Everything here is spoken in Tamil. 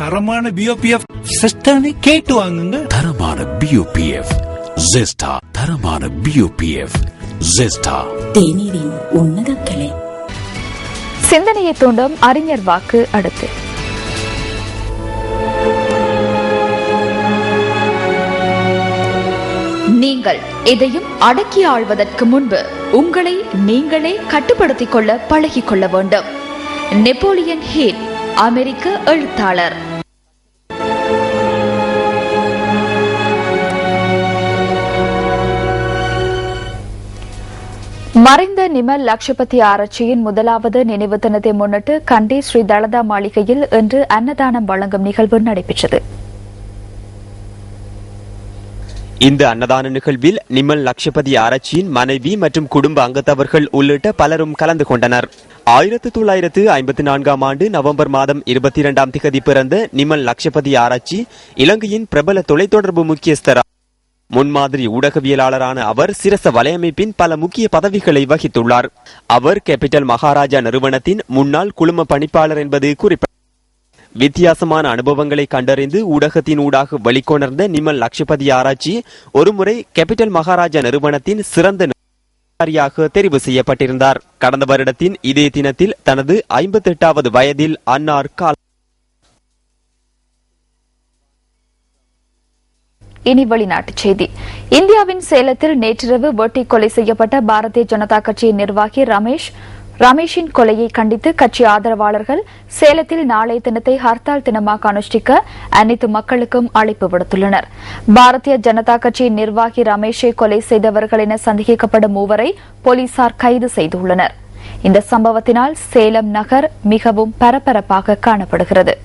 தரமான பிஓபிஎஃப் சிஸ்டர்னே கேட்டு வாங்குங்க. தரமான பிஓபிஎஃப் ஜெஸ்டா. தரமான பிஓபிஎஃப் ஜெஸ்டா. தேநீரின் உன்னத கிளை. சிந்தனையை தூண்டும் அறிஞர் வாக்கு அடுத்து. நீங்கள் எதையும் அடக்கி ஆள்வதற்கு முன்பு உங்களை நீங்களே கட்டுப்படுத்திக் கொள்ள பழகிக் கொள்ள வேண்டும். நெப்போலியன் ஹில், அமெரிக்க எழுத்தாளர். மறைந்த நிமல் லட்சபதி ஆராய்ச்சியின் முதலாவது நினைவு தினத்தை முன்னிட்டு கண்டி ஸ்ரீ தலதா மாளிகையில் இன்று அன்னதானம் வழங்கும் நிகழ்வு நடைபெற்றது. இந்த அன்னதான நிகழ்வில் நிமல் லட்சபதி ஆராய்ச்சியின் மனைவி மற்றும் குடும்ப அங்கத்தவர்கள் உள்ளிட்ட பலரும் கலந்து கொண்டனர். 1954 ஆண்டு நவம்பர் மாதம் 22 பிறந்த நிமல் லட்சபதி ஆராய்ச்சி இலங்கையின் பிரபல தொலைத்தொடர்பு முக்கியஸ்தர். முன்மாதிரி ஊடகவியலாளரான அவர் சிரச வலையமைப்பின் பல முக்கிய பதவிகளை வகித்துள்ளார். அவர் கேபிட்டல் மகாராஜா நிறுவனத்தின் முன்னாள் குழும பணிப்பாளர் என்பது குறிப்பிட்ட. வித்தியாசமான அனுபவங்களை கண்டறிந்து ஊடகத்தின் ஊடாக வெளிக்கொணர்ந்த நிமல் லட்சபதி ஆராய்ச்சி ஒருமுறை கேபிட்டல் மகாராஜா நிறுவனத்தின் சிறந்த அதிகாரியாக தெரிவு செய்யப்பட்டிருந்தார். கடந்த வருடத்தின் இதே தினத்தில் தனது 58வது வயதில் அன்னார் கால். இனி வெளிநாட்டுச் செய்தி. இந்தியாவின் சேலத்தில் நேற்றிரவு வெட்டி கொலை செய்யப்பட்ட பாரதிய ஜனதா கட்சியின் நிர்வாகி ரமேஷின் கொலையை கண்டித்து கட்சி ஆதரவாளர்கள் சேலத்தில் நாளைய தினத்தை ஹர்த்தால் தினமாக அனுஷ்டிக்க அனைத்து மக்களுக்கும் அழைப்பு விடுத்துள்ளனர். பாரதிய ஜனதா கட்சியின் நிர்வாகி ரமேஷை கொலை செய்தவர்கள் என சந்தேகிக்கப்படும் மூவரை போலீசார் கைது செய்துள்ளனர். இந்த சம்பவத்தினால் சேலம் நகர் மிகவும் பரபரப்பாக காணப்படுகிறது.